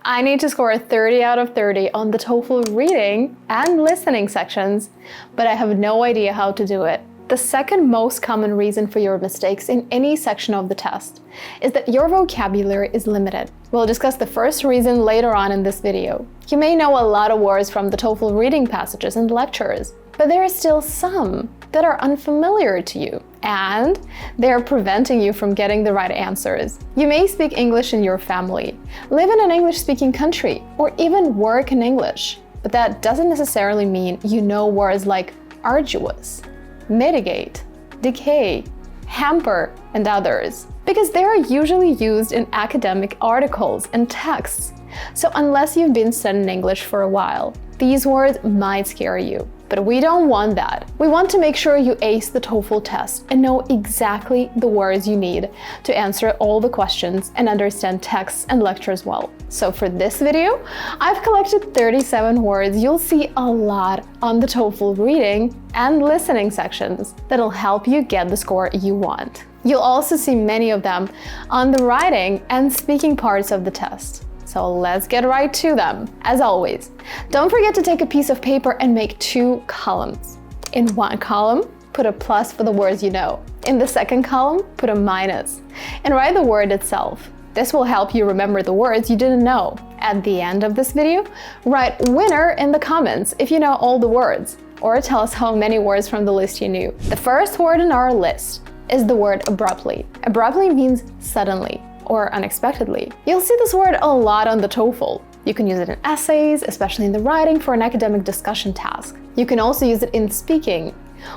I need to score 30 out of 30 on the TOEFL reading and listening sections, but I have no idea how to do it. The second most common reason for your mistakes in any section of the test is that your vocabulary is limited. We'll discuss the first reason later on in this video. You may know a lot of words from the TOEFL reading passages and lectures, but there are still some that are unfamiliar to you, and they are preventing you from getting the right answers. You may speak English in your family, live in an English-speaking country, or even work in English, but that doesn't necessarily mean you know words like arduous, mitigate, decay, hamper, and others, because they are usually used in academic articles and texts. So unless you've been studying English for a while, these words might scare you. But we don't want that. We want to make sure you ace the TOEFL test and know exactly the words you need to answer all the questions and understand texts and lectures well. So for this video, I've collected 37 words you'll see a lot on the TOEFL reading and listening sections that'll help you get the score you want. You'll also see many of them on the writing and speaking parts of the test. So let's get right to them. As always, don't forget to take a piece of paper and make 2 columns. In one column, put a plus for the words you know. In the second column, put a minus, and write the word itself. This will help you remember the words you didn't know. At the end of this video, write winner in the comments if you know all the words, or tell us how many words from the list you knew. The first word in our list is the word abruptly. Abruptly means suddenly or unexpectedly. You'll see this word a lot on the TOEFL. You can use it in essays, especially in the writing for an academic discussion task. You can also use it in speaking,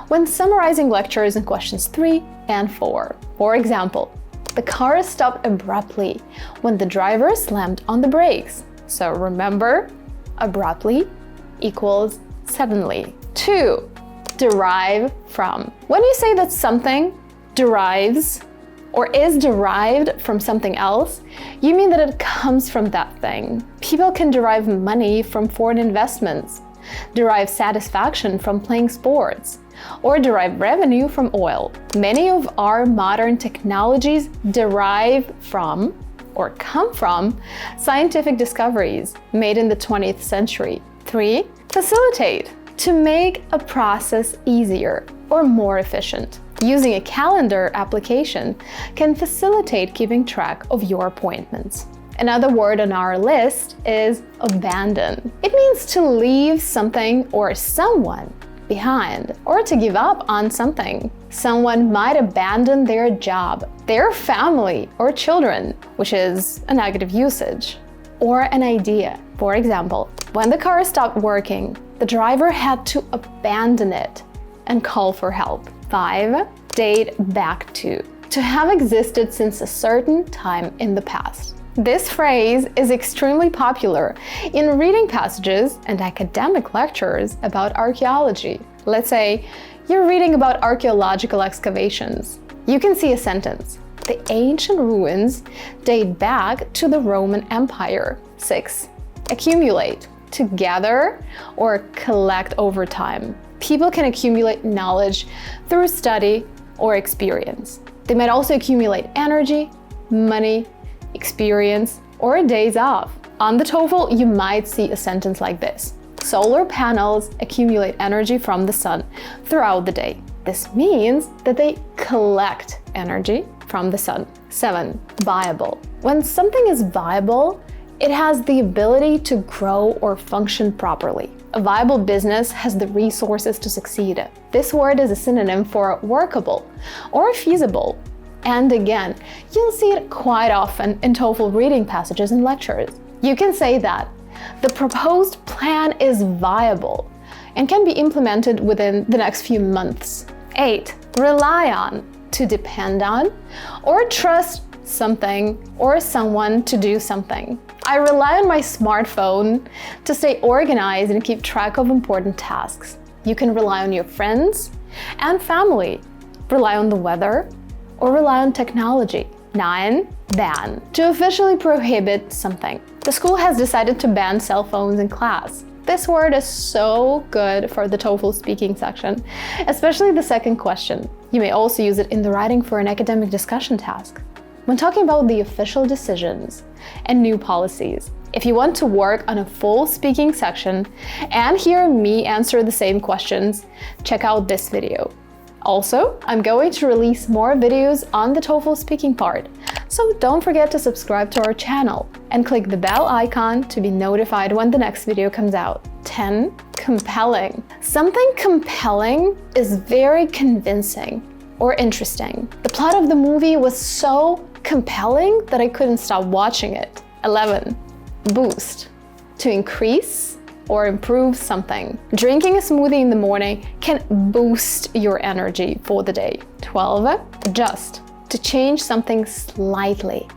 when summarizing lectures in questions 3 and 4. For example, the car stopped abruptly when the driver slammed on the brakes. So remember, abruptly equals suddenly. 2. Derive from. When you say that something derives or is derived from something else, you mean that it comes from that thing. People can derive money from foreign investments, derive satisfaction from playing sports, or derive revenue from oil. Many of our modern technologies derive from or come from scientific discoveries made in the 20th century. 3. Facilitate. To make a process easier or more efficient. Using a calendar application can facilitate keeping track of your appointments. Another word on our list is abandon. It means to leave something or someone behind, or to give up on something. Someone might abandon their job, their family, or children, which is a negative usage. Or an idea. For example, when the car stopped working, the driver had to abandon it and call for help. 5. Date back to. To have existed since a certain time in the past. This phrase is extremely popular in reading passages and academic lectures about archaeology. Let's say you're reading about archaeological excavations. You can see a sentence. The ancient ruins date back to the Roman Empire. 6. Accumulate. To gather or collect over time. People can accumulate knowledge through study or experience. They might also accumulate energy, money, experience, or days off. On the TOEFL, you might see a sentence like this. Solar panels accumulate energy from the sun throughout the day. This means that they collect energy from the sun. 7. Viable. When something is viable, it has the ability to grow or function properly. A viable business has the resources to succeed. This word is a synonym for workable or feasible. And again, you'll see it quite often in TOEFL reading passages and lectures. You can say that the proposed plan is viable and can be implemented within the next few months. 8. Rely on. To depend on or trust something or someone to do something. I rely on my smartphone to stay organized and keep track of important tasks. You can rely on your friends and family, rely on the weather, or rely on technology. 9. Ban. To officially prohibit something. The school has decided to ban cell phones in class. This word is so good for the TOEFL speaking section, especially the second question. You may also use it in the writing for an academic discussion task. When talking about the official decisions and new policies, If you want to work on a full speaking section and hear me answer the same questions, check out this video. Also, I'm going to release more videos on the TOEFL speaking part, so don't forget to subscribe to our channel and click the bell icon to be notified when the next video comes out. 10. Compelling. Something compelling is very convincing or interesting. The plot of the movie was so compelling that I couldn't stop watching it. 11. Boost. To increase or improve something. Drinking a smoothie in the morning can boost your energy for the day. 12. Adjust. To change something slightly,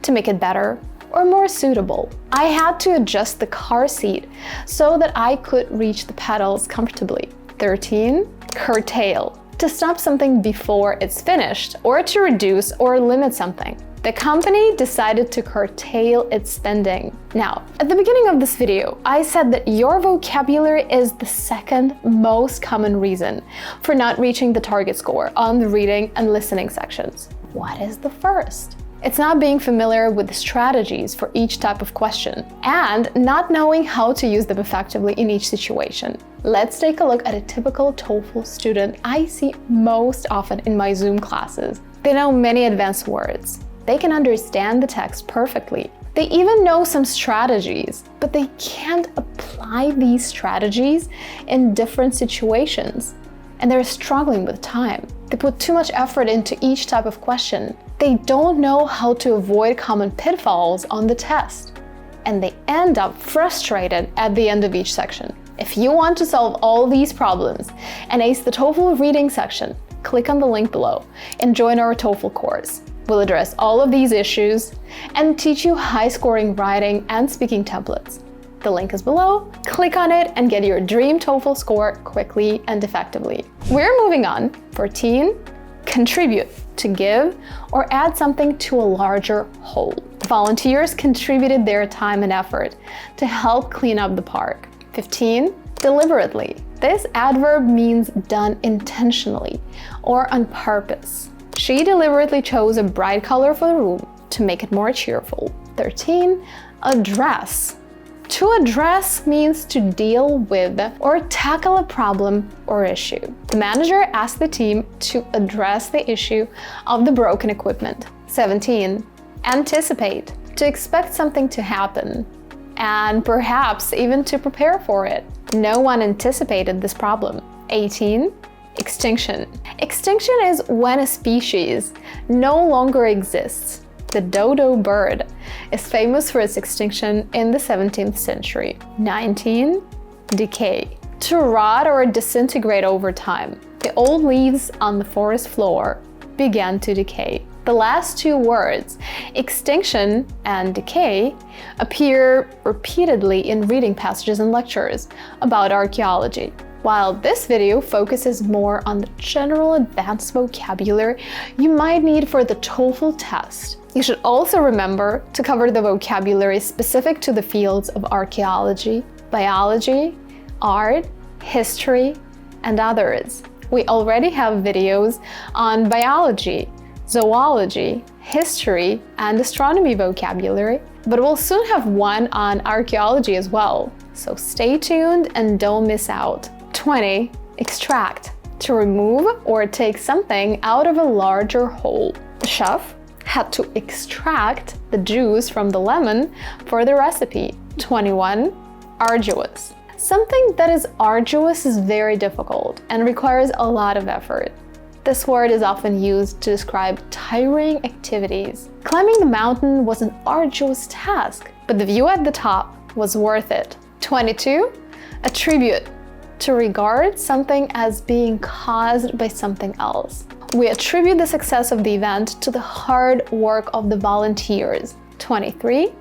to make it better or more suitable. I had to adjust the car seat so that I could reach the pedals comfortably. 13. Curtail. To stop something before it's finished, or to reduce or limit something. The company decided to curtail its spending. Now, at the beginning of this video, I said that your vocabulary is the second most common reason for not reaching the target score on the reading and listening sections. What is the first? It's not being familiar with the strategies for each type of question and not knowing how to use them effectively in each situation. Let's take a look at a typical TOEFL student I see most often in my Zoom classes. They know many advanced words. They can understand the text perfectly. They even know some strategies, but they can't apply these strategies in different situations. And they're struggling with time. They put too much effort into each type of question. They don't know how to avoid common pitfalls on the test. And they end up frustrated at the end of each section. If you want to solve all these problems and ace the TOEFL reading section, click on the link below and join our TOEFL course. We'll address all of these issues and teach you high-scoring writing and speaking templates. The link is below. Click on it and get your dream TOEFL score quickly and effectively. We're moving on. 14. Contribute. To give or add something to a larger whole. Volunteers contributed their time and effort to help clean up the park. 15. Deliberately. This adverb means done intentionally or on purpose. She deliberately chose a bright color for the room to make it more cheerful. 13. Address. To address means to deal with or tackle a problem or issue. The manager asked the team to address the issue of the broken equipment. 17. Anticipate. To expect something to happen and perhaps even to prepare for it. No one anticipated this problem. 18. Extinction. Extinction is when a species no longer exists. The dodo bird is famous for its extinction in the 17th century. 19. Decay. To rot or disintegrate over time. The old leaves on the forest floor began to decay. The last two words, extinction and decay, appear repeatedly in reading passages and lectures about archaeology. While this video focuses more on the general advanced vocabulary you might need for the TOEFL test, you should also remember to cover the vocabulary specific to the fields of archaeology, biology, art, history, and others. We already have videos on biology, zoology, history, and astronomy vocabulary, but we'll soon have one on archaeology as well. So stay tuned and don't miss out. 20. Extract. To remove or take something out of a larger whole. The chef had to extract the juice from the lemon for the recipe. 21. Arduous. Something that is arduous is very difficult and requires a lot of effort. This word is often used to describe tiring activities. Climbing the mountain was an arduous task, but the view at the top was worth it. 22. Attribute. To regard something as being caused by something else. We attribute the success of the event to the hard work of the volunteers. 23.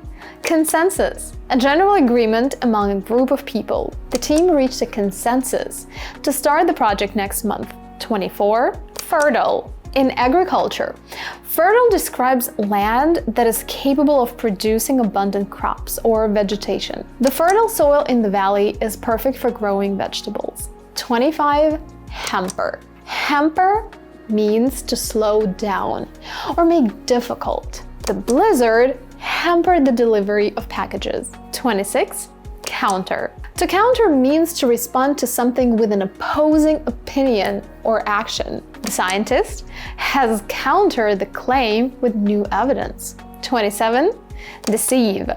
Consensus. A general agreement among a group of people. The team reached a consensus to start the project next month. 24. Fertile. In agriculture, fertile describes land that is capable of producing abundant crops or vegetation. The fertile soil in the valley is perfect for growing vegetables. 25. Hamper. Hamper means to slow down or make difficult. The blizzard hamper the delivery of packages. 26. Counter. To counter means to respond to something with an opposing opinion or action. The scientist has countered the claim with new evidence. 27. Deceive.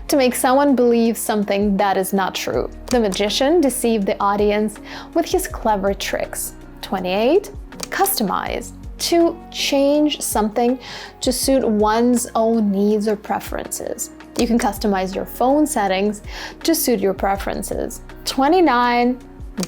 To make someone believe something that is not true. The magician deceived the audience with his clever tricks. 28. Customize. To change something to suit one's own needs or preferences. You can customize your phone settings to suit your preferences. 29.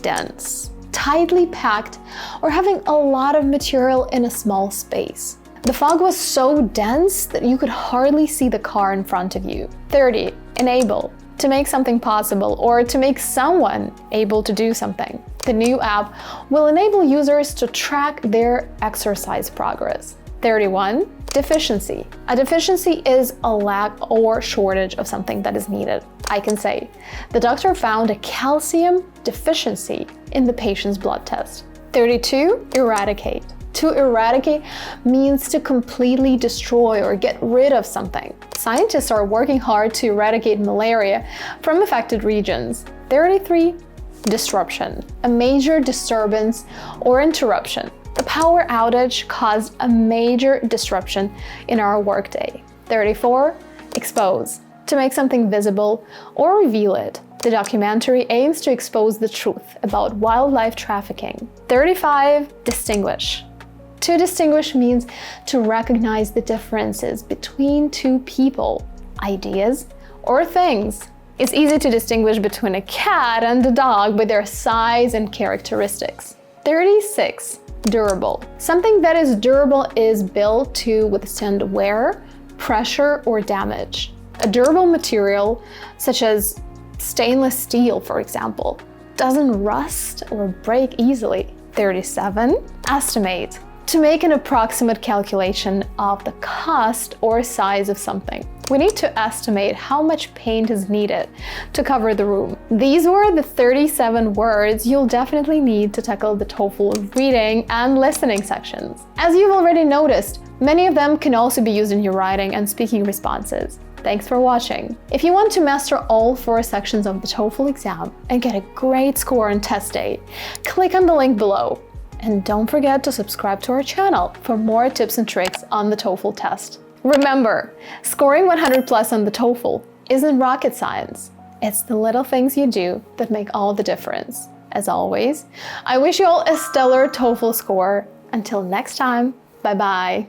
Dense. Tightly packed or having a lot of material in a small space. The fog was so dense that you could hardly see the car in front of you. 30. Enable. To make something possible or to make someone able to do something. The new app will enable users to track their exercise progress. 31. Deficiency. A deficiency is a lack or shortage of something that is needed. I can say, the doctor found a calcium deficiency in the patient's blood test. 32. Eradicate. To eradicate means to completely destroy or get rid of something. Scientists are working hard to eradicate malaria from affected regions. 33. Disruption. A major disturbance or interruption. The power outage caused a major disruption in our workday. 34. Expose. To make something visible or reveal it. The documentary aims to expose the truth about wildlife trafficking. 35. Distinguish. To distinguish means to recognize the differences between two people, ideas, or things. It's easy to distinguish between a cat and a dog by their size and characteristics. 36. Durable. Something that is durable is built to withstand wear, pressure, or damage. A durable material, such as stainless steel, for example, doesn't rust or break easily. 37. Estimate. To make an approximate calculation of the cost or size of something. We need to estimate how much paint is needed to cover the room. These were the 37 words you'll definitely need to tackle the TOEFL reading and listening sections. As you've already noticed, many of them can also be used in your writing and speaking responses. Thanks for watching. If you want to master all 4 sections of the TOEFL exam and get a great score on test day, click on the link below. And don't forget to subscribe to our channel for more tips and tricks on the TOEFL test. Remember, scoring 100+ on the TOEFL isn't rocket science. It's the little things you do that make all the difference. As always, I wish you all a stellar TOEFL score. Until next time, bye-bye.